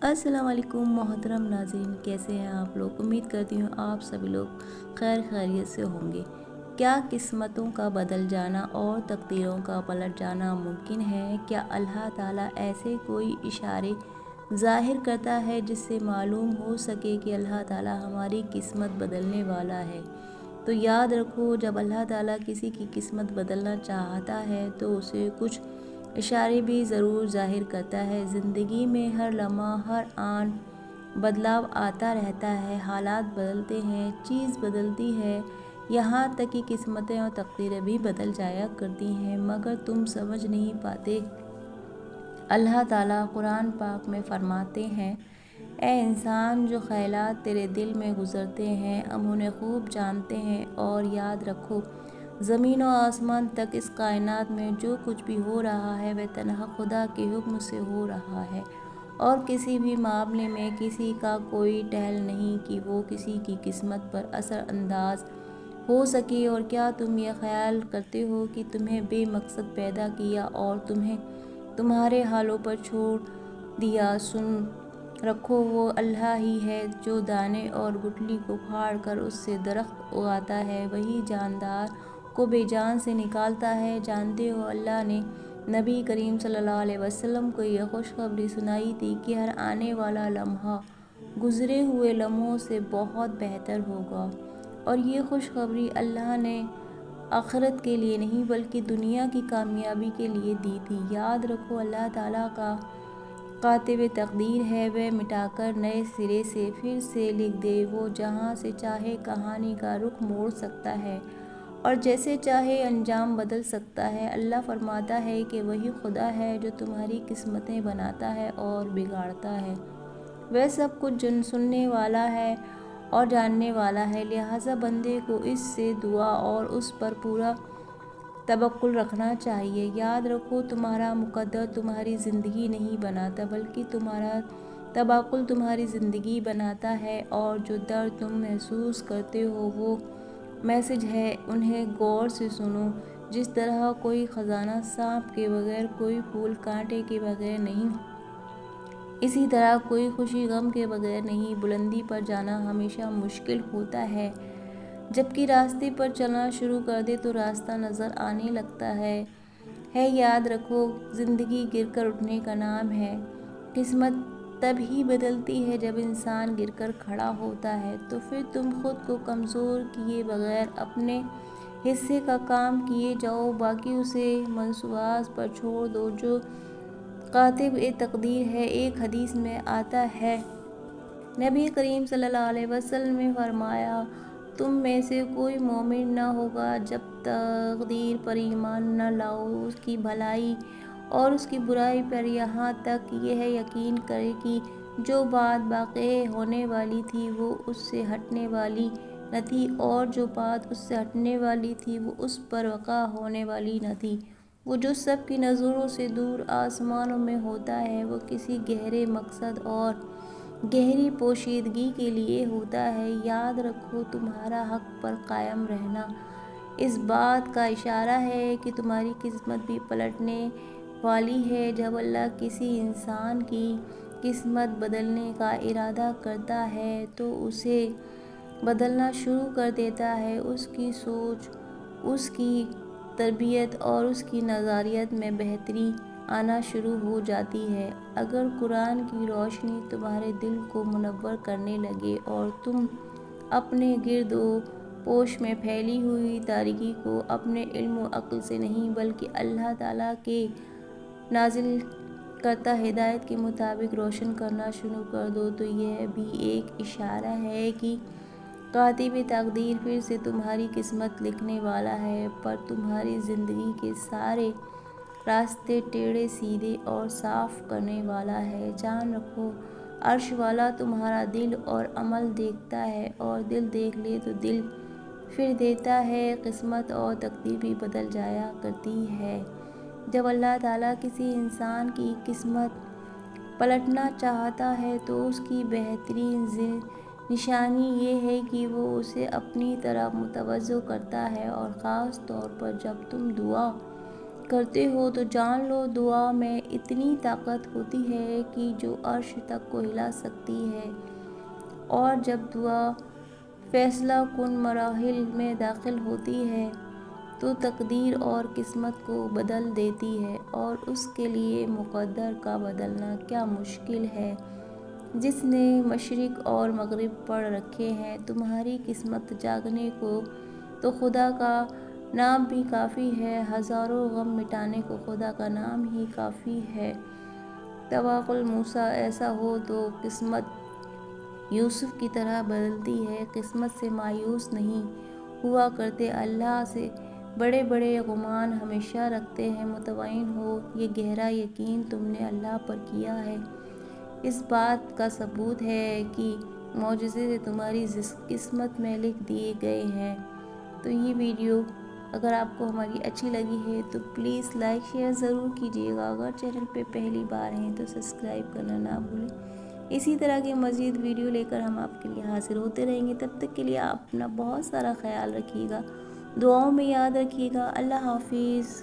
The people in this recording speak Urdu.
السلام علیکم محترم ناظرین، کیسے ہیں آپ لوگ؟ امید کرتی ہوں آپ سبھی لوگ خیر خیریت سے ہوں گے۔ کیا قسمتوں کا بدل جانا اور تقدیروں کا پلٹ جانا ممکن ہے؟ کیا اللہ تعالیٰ ایسے کوئی اشارے ظاہر کرتا ہے جس سے معلوم ہو سکے کہ اللہ تعالیٰ ہماری قسمت بدلنے والا ہے؟ تو یاد رکھو، جب اللہ تعالیٰ کسی کی قسمت بدلنا چاہتا ہے تو اسے کچھ اشارے بھی ضرور ظاہر کرتا ہے۔ زندگی میں ہر لمحہ، ہر آن بدلاؤ آتا رہتا ہے، حالات بدلتے ہیں، چیز بدلتی ہے، یہاں تک کہ قسمتیں اور تقدیریں بھی بدل جایا کرتی ہیں، مگر تم سمجھ نہیں پاتے۔ اللہ تعالیٰ قرآن پاک میں فرماتے ہیں، اے انسان، جو خیالات تیرے دل میں گزرتے ہیں ہم انہیں خوب جانتے ہیں، اور یاد رکھو زمین و آسمان تک اس کائنات میں جو کچھ بھی ہو رہا ہے وہ تنہا خدا کے حکم سے ہو رہا ہے، اور کسی بھی معاملے میں کسی کا کوئی ٹہل نہیں کہ وہ کسی کی قسمت پر اثر انداز ہو سکے۔ اور کیا تم یہ خیال کرتے ہو کہ تمہیں بے مقصد پیدا کیا اور تمہیں تمہارے حالوں پر چھوڑ دیا؟ سن رکھو، وہ اللہ ہی ہے جو دانے اور گٹھلی کو پھاڑ کر اس سے درخت اگاتا ہے، وہی جاندار کو بے جان سے نکالتا ہے۔ جانتے ہو، اللہ نے نبی کریم صلی اللہ علیہ وسلم کو یہ خوشخبری سنائی تھی کہ ہر آنے والا لمحہ گزرے ہوئے لمحوں سے بہت بہتر ہوگا، اور یہ خوشخبری اللہ نے آخرت کے لیے نہیں بلکہ دنیا کی کامیابی کے لیے دی تھی۔ یاد رکھو، اللہ تعالیٰ کا کاتب تقدیر ہے، وہ مٹا کر نئے سرے سے پھر سے لکھ دے۔ وہ جہاں سے چاہے کہانی کا رخ موڑ سکتا ہے اور جیسے چاہے انجام بدل سکتا ہے۔ اللہ فرماتا ہے کہ وہی خدا ہے جو تمہاری قسمتیں بناتا ہے اور بگاڑتا ہے، وہ سب کچھ سننے والا ہے اور جاننے والا ہے، لہٰذا بندے کو اس سے دعا اور اس پر پورا توکل رکھنا چاہیے۔ یاد رکھو، تمہارا مقدر تمہاری زندگی نہیں بناتا بلکہ تمہارا توکل تمہاری زندگی بناتا ہے، اور جو درد تم محسوس کرتے ہو وہ میسج ہے، انہیں غور سے سنو۔ جس طرح کوئی خزانہ سانپ کے بغیر، کوئی پھول کانٹے کے بغیر نہیں، اسی طرح کوئی خوشی غم کے بغیر نہیں۔ بلندی پر جانا ہمیشہ مشکل ہوتا ہے، جبکہ راستے پر چلنا شروع کر دے تو راستہ نظر آنے لگتا ہے۔ یاد رکھو، زندگی گر کر اٹھنے کا نام ہے۔ قسمت تب ہی بدلتی ہے جب انسان گر کر کھڑا ہوتا ہے، تو پھر تم خود کو کمزور کیے بغیر اپنے حصے کا کام کیے جاؤ، باقی اسے منصبات پر چھوڑ دو جو کاتب تقدیر ہے۔ ایک حدیث میں آتا ہے، نبی کریم صلی اللہ علیہ وسلم نے فرمایا، تم میں سے کوئی مومن نہ ہوگا جب تقدیر پر ایمان نہ لاؤ، اس کی بھلائی اور اس کی برائی پر، یہاں تک یہ یقین کرے کہ جو بات واقع ہونے والی تھی وہ اس سے ہٹنے والی نہ تھی، اور جو بات اس سے ہٹنے والی تھی وہ اس پر واقع ہونے والی نہ تھی۔ وہ جو سب کی نظروں سے دور آسمانوں میں ہوتا ہے، وہ کسی گہرے مقصد اور گہری پوشیدگی کے لیے ہوتا ہے۔ یاد رکھو، تمہارا حق پر قائم رہنا اس بات کا اشارہ ہے کہ تمہاری قسمت بھی پلٹنے والی ہے۔ جب اللہ کسی انسان کی قسمت بدلنے کا ارادہ کرتا ہے تو اسے بدلنا شروع کر دیتا ہے۔ اس کی سوچ، اس کی تربیت اور اس کی نظریات میں بہتری آنا شروع ہو جاتی ہے۔ اگر قرآن کی روشنی تمہارے دل کو منور کرنے لگے اور تم اپنے گرد و پیش میں پھیلی ہوئی تاریکی کو اپنے علم و عقل سے نہیں بلکہ اللہ تعالیٰ کے نازل کردہ ہدایت کے مطابق روشن کرنا شروع کر دو، تو یہ بھی ایک اشارہ ہے کہ کاتب تقدیر پھر سے تمہاری قسمت لکھنے والا ہے، پر تمہاری زندگی کے سارے راستے ٹیڑھے سیدھے اور صاف کرنے والا ہے۔ جان رکھو، عرش والا تمہارا دل اور عمل دیکھتا ہے، اور دل دیکھ لے تو دل پھر دیتا ہے۔ قسمت اور تقدیر بھی بدل جایا کرتی ہے۔ جب اللہ تعالیٰ کسی انسان کی قسمت پلٹنا چاہتا ہے تو اس کی بہترین نشانی یہ ہے کہ وہ اسے اپنی طرف متوجہ کرتا ہے، اور خاص طور پر جب تم دعا کرتے ہو تو جان لو دعا میں اتنی طاقت ہوتی ہے کہ جو عرش تک کو ہلا سکتی ہے، اور جب دعا فیصلہ کن مراحل میں داخل ہوتی ہے تو تقدیر اور قسمت کو بدل دیتی ہے، اور اس کے لیے مقدر کا بدلنا کیا مشکل ہے۔ جس نے مشرق اور مغرب پڑھ رکھے ہیں تمہاری قسمت جاگنے کو، تو خدا کا نام بھی کافی ہے، ہزاروں غم مٹانے کو خدا کا نام ہی کافی ہے۔ توکل موسیٰ ایسا ہو تو قسمت یوسف کی طرح بدلتی ہے۔ قسمت سے مایوس نہیں ہوا کرتے، اللہ سے بڑے بڑے گمان ہمیشہ رکھتے ہیں۔ مطمئن ہو، یہ گہرا یقین تم نے اللہ پر کیا ہے، اس بات کا ثبوت ہے کہ معجزے سے تمہاری قسمت میں لکھ دیے گئے ہیں۔ تو یہ ویڈیو اگر آپ کو ہماری اچھی لگی ہے تو پلیز لائک شیئر ضرور کیجیے گا۔ اگر چینل پہ پہلی بار ہیں تو سبسکرائب کرنا نہ بھولیں۔ اسی طرح کے مزید ویڈیو لے کر ہم آپ کے لیے حاضر ہوتے رہیں گے۔ تب تک کے لیے آپ اپنا بہت سارا خیال رکھیے گا، دعاؤں میں یاد رکھیے گا۔ اللہ حافظ۔